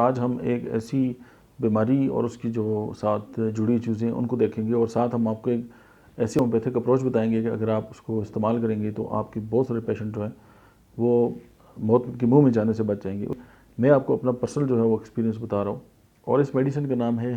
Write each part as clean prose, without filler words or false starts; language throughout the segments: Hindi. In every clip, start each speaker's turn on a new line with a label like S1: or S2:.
S1: आज हम एक ऐसी बीमारी और उसकी जो साथ जुड़ी चीज़ें उनको देखेंगे और साथ हम आपको एक ऐसी होम्योपैथिक अप्रोच बताएंगे कि अगर आप उसको इस्तेमाल करेंगे तो आपके बहुत सारे पेशेंट जो हैं वो मौत के मुंह में जाने से बच जाएंगे। मैं आपको अपना पर्सनल जो है वो एक्सपीरियंस बता रहा हूँ और इस मेडिसिन का नाम है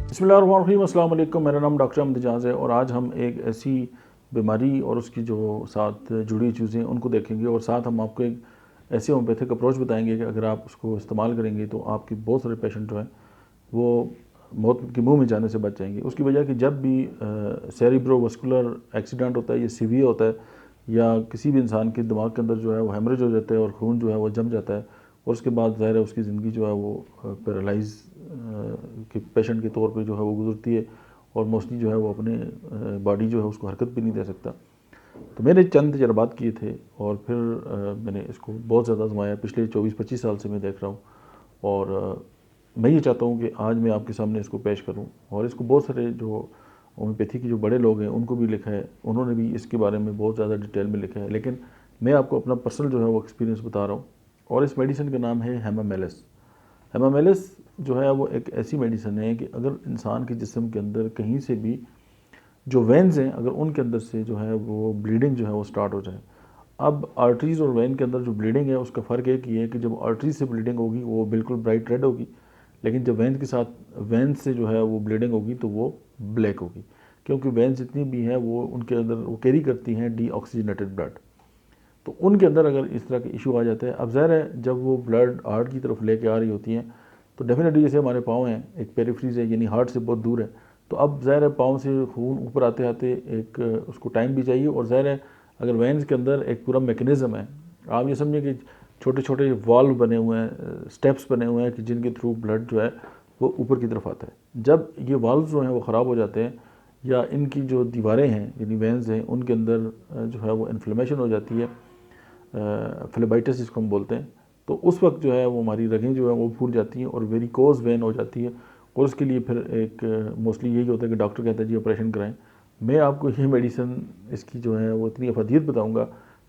S1: बिस्मिल्लाहिर्रहमानिर्रहीम। अस्सलाम वालेकुम। मेरा नाम डॉक्टर अहमद एजाज़ है और आज हम एक ऐसी बीमारी और उसकी जो साथ जुड़ी चीज़ें उनको देखेंगे और साथ हम आपको एक ऐसी होम्योपैथिक अप्रोच बताएंगे कि अगर आप उसको इस्तेमाल करेंगे तो आपके बहुत सारे पेशेंट जो हैं वो मौत के मुंह में जाने से बच जाएंगे। उसकी वजह कि जब भी सेरिब्रोवास्कुलर एक्सीडेंट होता है, ये सीवियर होता है या किसी भी इंसान के दिमाग के अंदर जो है वो हेमरेज हो जाता है और खून जो है वो जम जाता है और उसके बाद ज़ाहिर है उसकी ज़िंदगी जो है वो पैरालाइज के पेशेंट के तौर पे जो है वो गुजरती है और मोस्टली जो है वो अपने बॉडी जो है उसको हरकत भी नहीं दे सकता। तो मैंने चंद तजर्बात किए थे और फिर मैंने इसको बहुत ज़्यादा आजमाया। पिछले 24-25 साल से मैं देख रहा हूँ और मैं ये चाहता हूँ कि आज मैं आपके सामने इसको पेश करूँ और इसको बहुत सारे जो होम्योपैथी के जो बड़े लोग हैं उनको भी लिखा है, उन्होंने भी इसके बारे में बहुत ज़्यादा डिटेल में लिखा है, लेकिन मैं आपको अपना पर्सनल जो है वो एक्सपीरियंस बता रहा हूँ। और इस मेडिसिन का नाम है हेमामेलिस। हेमामेलिस जो है वो एक ऐसी मेडिसिन है कि अगर इंसान के जिस्म के अंदर कहीं से भी जो वेन्स हैं अगर उनके अंदर से जो है वो ब्लीडिंग जो है वो स्टार्ट हो जाए। अब आर्टरीज़ और वेन के अंदर जो ब्लीडिंग है उसका फ़र्क एक ही है कि जब आर्टरीज से ब्लीडिंग होगी वो बिल्कुल ब्राइट रेड होगी, लेकिन जब वेन के साथ वेन से जो है वो ब्लीडिंग होगी तो वो ब्लैक होगी, क्योंकि वेन्स जितनी भी हैं वो उनके अंदर वो कैरी करती हैं डीऑक्सीजनेटेड ब्लड। तो उनके अंदर अगर इस तरह के इशू आ जाते हैं, अब ज़ाहिर है जब वो ब्लड हार्ट की तरफ लेके आ रही होती हैं तो डेफिनेटली जैसे हमारे पाँव हैं एक पेरिफ्रीज है यानी हार्ट से बहुत दूर है, तो अब ज़ाहिर है पाँव से खून ऊपर आते आते एक उसको टाइम भी चाहिए और ज़ाहिर है अगर वेन्स के अंदर एक पूरा मैकेनिज़्म है, आप ये समझिए कि छोटे छोटे वाल्व बने हुए हैं, स्टेप्स बने हुए हैं कि जिनके थ्रू ब्लड जो है वो ऊपर की तरफ आता है। जब ये वाल्व जो हैं वो ख़राब हो जाते हैं या इनकी जो दीवारें हैं यानी वेन्स हैं उनके अंदर जो है वो इन्फ्लेमेशन हो जाती है, फ्लेबाइटिस जिसको हम बोलते हैं, तो उस वक्त जो है वो हमारी रगें जो है वो फूट जाती हैं और वेरिकोज वेन हो जाती है और उसके लिए फिर एक मोस्टली यही होता है कि डॉक्टर कहता है जी ऑपरेशन कराएं। मैं आपको ये मेडिसिन इसकी जो है वो इतनी अफादियत बताऊंगा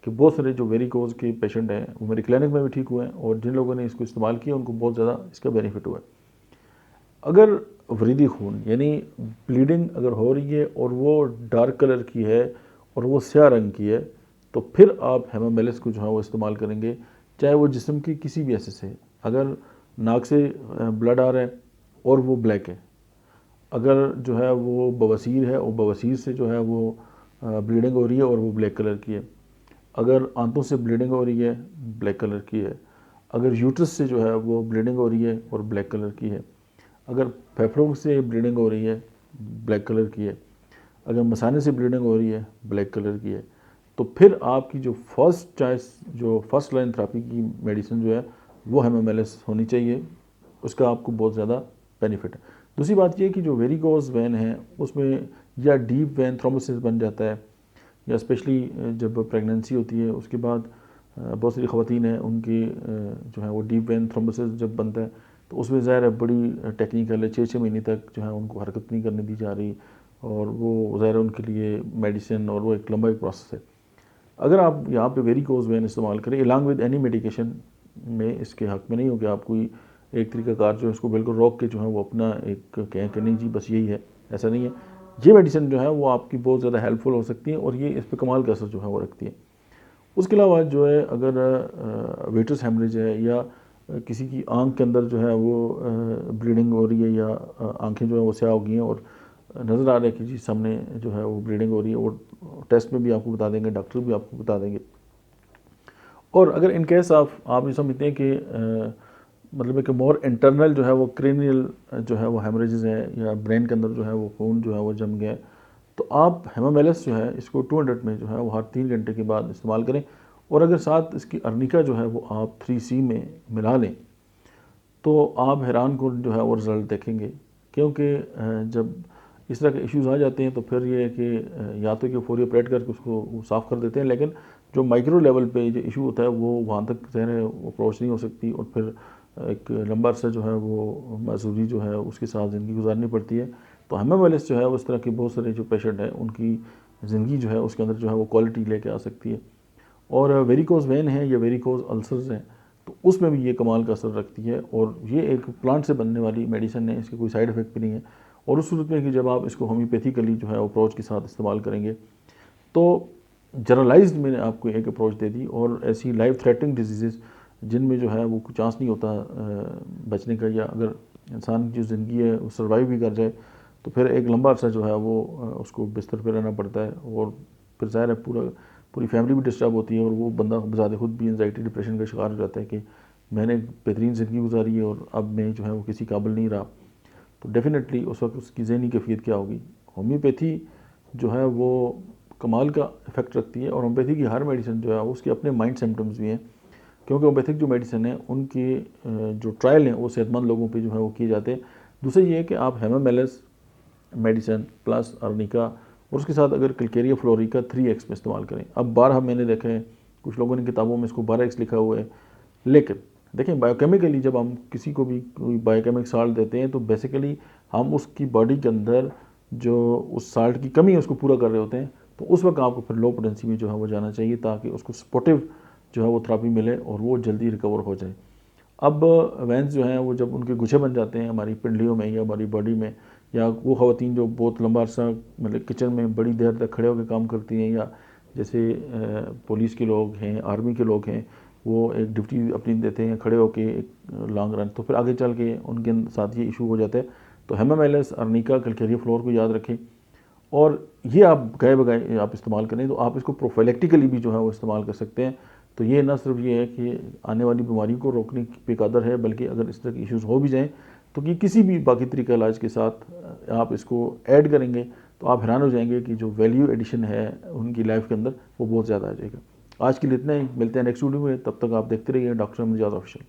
S1: कि बहुत सारे जो वेरिकोज के पेशेंट हैं वो मेरे क्लिनिक में भी ठीक हुए हैं और जिन लोगों ने इसको इस्तेमाल किया उनको बहुत ज़्यादा इसका बेनिफिट हुआ है। अगर वरीदी खून यानी ब्लीडिंग अगर हो रही है और वो डार्क कलर की है और वो स्याह रंग की है तो फिर आप हेमामेलिस को जो है वो इस्तेमाल करेंगे, चाहे वो जिस्म की किसी भी हिस्से से। अगर नाक से ब्लड आ रहा है और वो ब्लैक है, अगर जो है वो बवासीर है और बवासीर से जो है वो ब्लीडिंग हो रही है और वो ब्लैक कलर की है, अगर आंतों से ब्लीडिंग हो रही है ब्लैक कलर की है, अगर यूट्रस से जो है वो ब्लीडिंग हो रही है और ब्लैक कलर की है, अगर फेफड़ों से ब्लीडिंग हो रही है ब्लैक कलर की है, अगर मसाने से ब्लीडिंग हो रही है ब्लैक कलर की है, तो फिर आपकी जो फर्स्ट चॉइस जो फर्स्ट लाइन थेरेपी की मेडिसिन जो है वो हेमामेलिस होनी चाहिए। उसका आपको बहुत ज़्यादा बेनिफिट है। दूसरी बात ये कि जो वेरिकोज वेन है उसमें या डीप वेन थ्रोम्बोसिस बन जाता है या स्पेशली जब प्रेगनेंसी होती है उसके बाद बहुत सारी ख़वातीन हैं उनकी जो है वो डीप वेन थ्रोम्बोसिस जब बनता है तो उसमें ज़ाहिर है बड़ी टेक्निकल है, 6-6 महीने तक जो है उनको हरकत नहीं करने दी जा रही और वो ज़ाहिर है उनके लिए मेडिसिन और वो एक लंबा एक प्रोसेस है। अगर आप यहाँ पे वेरिकोज वेन इस्तेमाल करें अलॉन्ग विद एनी मेडिकेशन, में इसके हक़ में नहीं हो कि आप कोई एक तरीक़ाकार जो है उसको बिल्कुल रोक के जो है वो अपना एक कहें कि नहीं जी बस यही है, ऐसा नहीं है। ये मेडिसिन जो है वो आपकी बहुत ज़्यादा हेल्पफुल हो सकती है और ये इस पर कमाल का असर जो है वो रखती है। उसके अलावा जो है अगर वेट्रस हेमरेज है या किसी की आंख के अंदर जो है वो ब्लीडिंग हो रही है या आंखें जो है वो स्याह हो गई हैं और नज़र आ रहा है कि जी सामने जो है वो ब्लीडिंग हो रही है और टेस्ट में भी आपको बता देंगे, डॉक्टर भी आपको बता देंगे। और अगर इन केस आप ये समझते हैं कि मतलब है कि मोर इंटरनल जो है वो क्रेनियल जो है वो हेमरेजेस हैं या ब्रेन के अंदर जो है वो खून जो है वो जम गया है, तो आप हेमामेलिस जो है इसको 200 में जो है वो हर 3 घंटे के बाद इस्तेमाल करें और अगर साथ इसकी अर्निका जो है वो आप 3C में मिला लें तो आप हैरान कुन जो है वो रिज़ल्ट देखेंगे। क्योंकि जब इस तरह के इश्यूज़ आ जाते हैं तो फिर ये है कि या तो कि फौरी ऑपरेट करके उसको साफ़ कर देते हैं, लेकिन जो माइक्रो लेवल पे जो इशू होता है वो वहाँ तक ज़ाहिर है अप्रोच नहीं हो सकती और फिर एक लंबा अरसा जो है वो मजदूरी जो है उसके साथ ज़िंदगी गुजारनी पड़ती है। तो हेमामेलिस जो है उस तरह के बहुत सारे जो पेशेंट हैं उनकी ज़िंदगी जो है उसके अंदर जो है वो क्वालिटी लेके आ सकती है। और वेरिकोज़ वेन है या वेरिकोज़ अल्सर्स हैं, तो उसमें भी ये कमाल का असर रखती है, और ये एक प्लांट से बनने वाली मेडिसिन है, इसके कोई साइड इफ़ेक्ट भी नहीं है। और उस सूरत में कि जब आप इसको होम्योपैथिकली जो है अप्रोच के साथ इस्तेमाल करेंगे, तो जनरलाइज्ड मैंने आपको एक अप्रोच दे दी। और ऐसी लाइफ थ्रेटनिंग डिजीज़ेज़ जिनमें जो है वो कोई चांस नहीं होता बचने का, या अगर इंसान की जो ज़िंदगी है वो सर्वाइव भी कर जाए तो फिर एक लंबा अर्सा जो है वो उसको बिस्तर पे रहना पड़ता है, और फिर ज़ाहिर है पूरी फैमिली भी डिस्टर्ब होती है, और वो बंदा ज़्यादा खुद भी एंजाइटी डिप्रेशन का शिकार हो जाता है कि मैंने बेहतरीन ज़िंदगी गुजारी है और अब मैं जो है वो किसी काबिल नहीं रहा। तो डेफ़िनेटली उस वक्त उसकी ज़हनी कैफियत क्या होगी। होम्योपैथी जो है वो कमाल का इफ़ेक्ट रखती है, और होम्योपैथी की हर मेडिसिन जो है उसके अपने माइंड सिम्टम्स भी हैं, क्योंकि होम्योपैथिक जो मेडिसिन है उनके जो ट्रायल हैं वो सेहतमंद लोगों पे जो है वो किए जाते हैं। दूसरा ये है कि आप हेमामेलिस मेडिसिन प्लस अर्निका और उसके साथ अगर कल्केरिया फ्लोरिका 3x में इस्तेमाल करें। अब 12 मैंने देखा है, कुछ लोगों ने किताबों में इसको 12x लिखा हुआ है, लेकिन देखें बायोकेमिकली जब हम किसी को भी कोई बायोकेमिक साल्ट देते हैं तो बेसिकली हम उसकी बॉडी के अंदर जो उस साल्ट की कमी है उसको पूरा कर रहे होते हैं। तो उस वक्त आपको फिर लो पोटेंसी में जो है वो जाना चाहिए, ताकि उसको सपोर्टिव जो है वो थेरेपी मिले और वो जल्दी रिकवर हो जाए। अब वेंस जो हैं वो जब उनके गुच्छे बन जाते हैं हमारी पिंडलियों में या हमारी बॉडी में, या वो ख़वातीन जो बहुत लंबा अर्सा मतलब किचन में बड़ी देर तक खड़े होकर काम करती हैं, या जैसे पुलिस के लोग हैं, आर्मी के लोग हैं, वो एक ड्यूटी अपनी देते हैं खड़े होकर एक लॉन्ग रन, तो फिर आगे चल के उनके साथ ये इशू हो जाता है। तो हेमामेलिस अर्निका कल्केरिया फ्लोर को याद रखें, और ये आप गए बगैर आप इस्तेमाल करें तो आप इसको प्रोफाइलेक्टिकली भी जो है वो इस्तेमाल कर सकते हैं। तो ये ना सिर्फ ये है कि आने वाली बीमारी को रोकने पे कादर है, बल्कि अगर इस तरह के इश्यूज़ हो भी जाएँ तो कि किसी भी बाकी तरीका इलाज के साथ आप इसको ऐड करेंगे तो आप हैरान हो जाएंगे कि जो वैल्यू एडिशन है उनकी लाइफ के अंदर वो बहुत ज़्यादा आ जाएगा। आज के लिए इतना ही, मिलते हैं नेक्स्ट वीडियो में, तब तक आप देखते रहिए डॉक्टर अहमद इजाज़ ऑफिशियल।